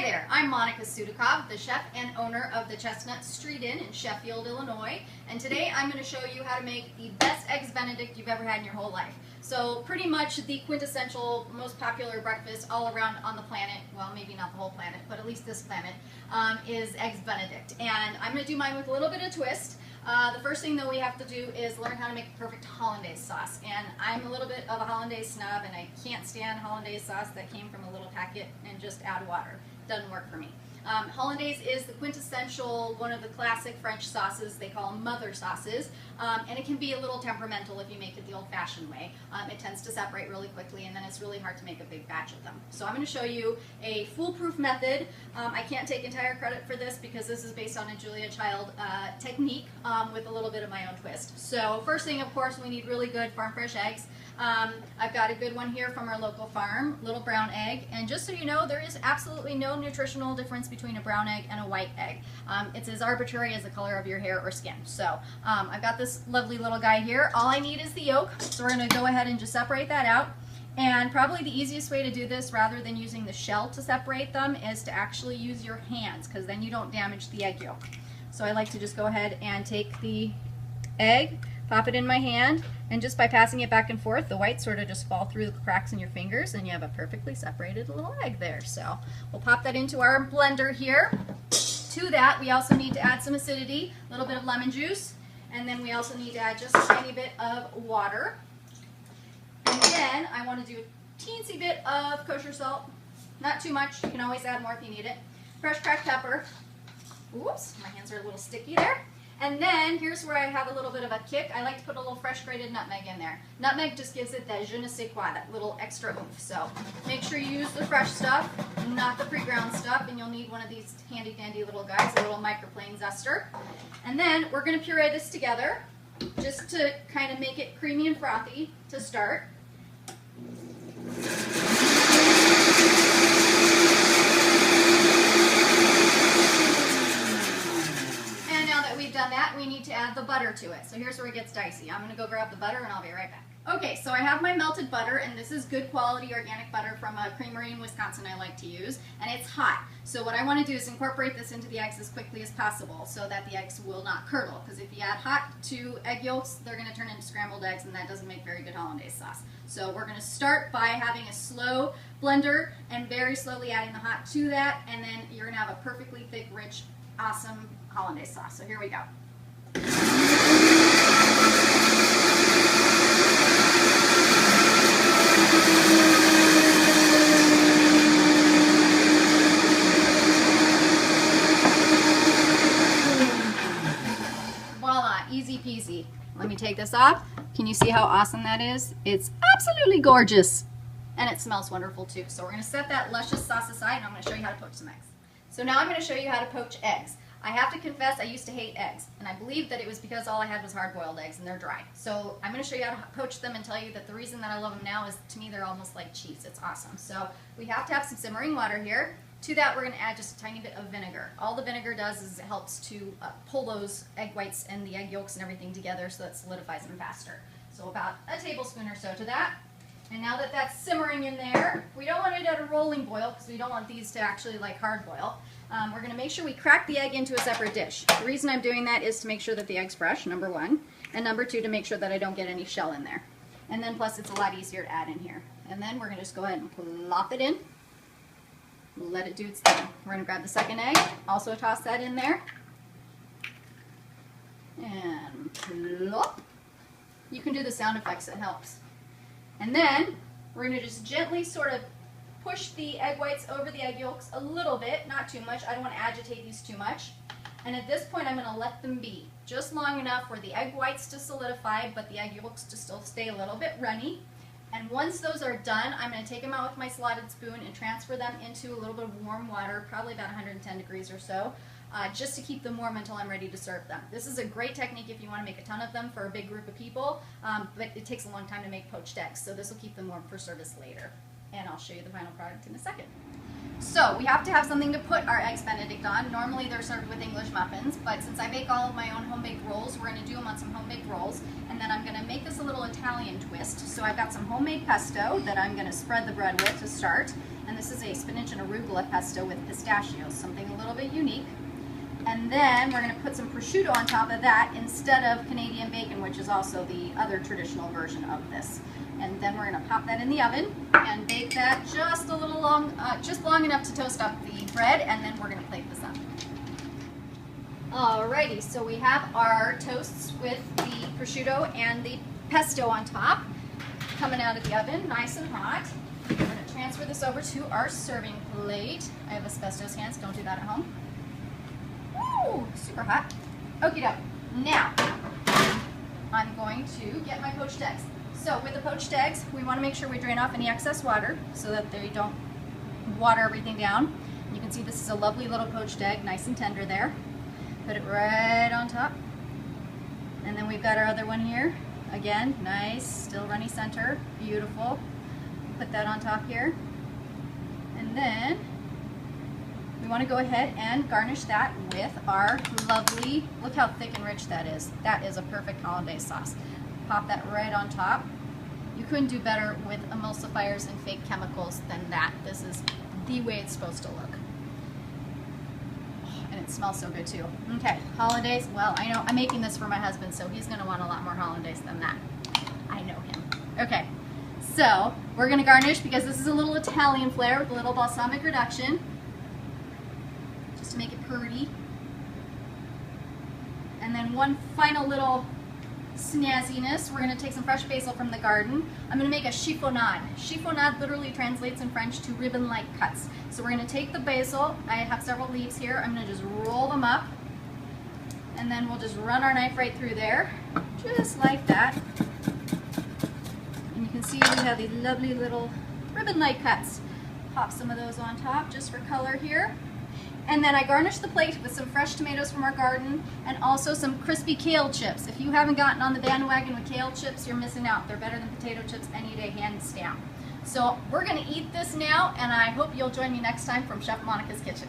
Hi there, I'm Monika the chef and owner of the Chestnut Street Inn in Sheffield, Illinois, and today I'm going to show you how to make the best Eggs Benedict you've ever had in your whole life. So pretty much the quintessential, most popular breakfast all around on the planet, well maybe not the whole planet, but at least this planet, is Eggs Benedict. And I'm going to do mine with a little bit of twist. The first thing that we have to do is learn how to make the perfect hollandaise sauce. And I'm a little bit of a hollandaise snob, and I can't stand hollandaise sauce that came from a little packet and just add water. Doesn't work for me. Hollandaise is the quintessential, one of the classic French sauces. They call them mother sauces, and it can be a little temperamental if you make it the old-fashioned way. It tends to separate really quickly, and then it's really hard to make a big batch of them. So I'm going to show you a foolproof method. I can't take entire credit for this because this is based on a Julia Child technique with a little bit of my own twist. So first thing, of course, we need really good farm fresh eggs. I've got a good one here from our local farm, little brown egg, and just so you know, there is absolutely no nutritional difference between a brown egg and a white egg. It's as arbitrary as the color of your hair or skin. So I've got this lovely little guy here. All I need is the yolk, so we're going to go ahead and just separate that out. And probably the easiest way to do this, rather than using the shell to separate them, is to actually use your hands, because then you don't damage the egg yolk. So I like to just go ahead and take the egg, pop it in my hand, and just by passing it back and forth, the whites sort of just fall through the cracks in your fingers, and you have a perfectly separated little egg there. So we'll pop that into our blender here. To that, we also need to add some acidity, a little bit of lemon juice, and then we also need to add just a tiny bit of water. And then I want to do a teensy bit of kosher salt, not too much. You can always add more if you need it. Fresh cracked pepper. Oops, my hands are a little sticky there. And then here's where I have a little bit of a kick. I like to put a little fresh grated nutmeg in there. Nutmeg just gives it that je ne sais quoi, that little extra oomph. So make sure you use the fresh stuff, not the pre-ground stuff, and you'll need one of these handy dandy little guys, a little microplane zester. And then we're going to puree this together just to kind of make it creamy and frothy to start. Done that, we need to add the butter to it. So here's where it gets dicey. I'm going to go grab the butter and I'll be right back. Okay, so I have my melted butter, and this is good quality organic butter from a creamery in Wisconsin I like to use, and it's hot. So what I want to do is incorporate this into the eggs as quickly as possible so that the eggs will not curdle, because if you add hot to egg yolks, they're going to turn into scrambled eggs, and that doesn't make very good hollandaise sauce. So we're going to start by having a slow blender and very slowly adding the hot to that, and then you're going to have a perfectly thick, rich, awesome hollandaise sauce. So here we go. Voila, easy peasy. Let me take this off. Can you see how awesome that is? It's absolutely gorgeous. And it smells wonderful too. So we're going to set that luscious sauce aside, and I'm going to show you how to poach some eggs. So now I'm going to show you how to poach eggs. I have to confess, I used to hate eggs, and I believe that it was because all I had was hard-boiled eggs, and they're dry. So I'm going to show you how to poach them and tell you that the reason that I love them now is, to me, they're almost like cheese. It's awesome. So we have to have some simmering water here. To that, we're going to add just a tiny bit of vinegar. All the vinegar does is it helps to pull those egg whites and the egg yolks and everything together so that it solidifies them faster. So about a tablespoon or so to that. And now that that's simmering in there, we don't want it at a rolling boil because we don't want these to actually like hard boil. We're going to make sure we crack the egg into a separate dish. The reason I'm doing that is to make sure that the egg's fresh, number one, and number two, to make sure that I don't get any shell in there. And then plus it's a lot easier to add in here. And then we're going to just go ahead and plop it in. Let it do its thing. We're going to grab the second egg, also toss that in there. And plop. You can do the sound effects, it helps. And then we're going to just gently sort of push the egg whites over the egg yolks a little bit, not too much. I don't want to agitate these too much. And at this point, I'm going to let them be just long enough for the egg whites to solidify, but the egg yolks to still stay a little bit runny. And once those are done, I'm going to take them out with my slotted spoon and transfer them into a little bit of warm water, probably about 110 degrees or so, just to keep them warm until I'm ready to serve them. This is a great technique if you want to make a ton of them for a big group of people, but it takes a long time to make poached eggs, so this will keep them warm for service later. And I'll show you the final product in a second. So we have to have something to put our Eggs Benedict on. Normally they're served with English muffins, but since I make all of my own home-baked rolls, we're going to do them on some home-baked rolls, and then I'm going to make this a little Italian twist. So I've got some homemade pesto that I'm going to spread the bread with to start, And this is a spinach and arugula pesto with pistachios, something a little bit unique. And then we're going to put some prosciutto on top of that instead of Canadian bacon, which is also the other traditional version of this. And then we're going to pop that in the oven and bake that just a little long, just long enough to toast up the bread, and then we're going to plate this up. Alrighty, so we have our toasts with the prosciutto and the pesto on top coming out of the oven, nice and hot. We're going to transfer this over to our serving plate. I have asbestos hands, don't do that at home. Woo, super hot. Okie doke. Now, I'm going to get my poached eggs. So with the poached eggs, we want to make sure we drain off any excess water so that they don't water everything down. You can see this is a lovely little poached egg, nice and tender there. Put it right on top. And then we've got our other one here. Again, nice, still runny center, beautiful. Put that on top here. And then we want to go ahead and garnish that with our lovely, look how thick and rich that is. That is a perfect hollandaise sauce. Pop that right on top. You couldn't do better with emulsifiers and fake chemicals than that. This is the way it's supposed to look. And it smells so good too. Okay, hollandaise, well, I know I'm making this for my husband, so he's gonna want a lot more hollandaise than that. I know him. Okay, so we're gonna garnish, because this is a little Italian flair with a little balsamic reduction, just to make it pretty. And then one final little snazziness, we're going to take some fresh basil from the garden. I'm going to make a chiffonade. Chiffonade literally translates in French to ribbon-like cuts. So we're going to take the basil, I have several leaves here, I'm going to just roll them up, and then we'll just run our knife right through there, just like that. And you can see we have these lovely little ribbon-like cuts. Pop some of those on top just for color here. And then I garnish the plate with some fresh tomatoes from our garden and also some crispy kale chips. If you haven't gotten on the bandwagon with kale chips, you're missing out. They're better than potato chips any day, hands down. So we're going to eat this now, and I hope you'll join me next time from Chef Monika's Kitchen.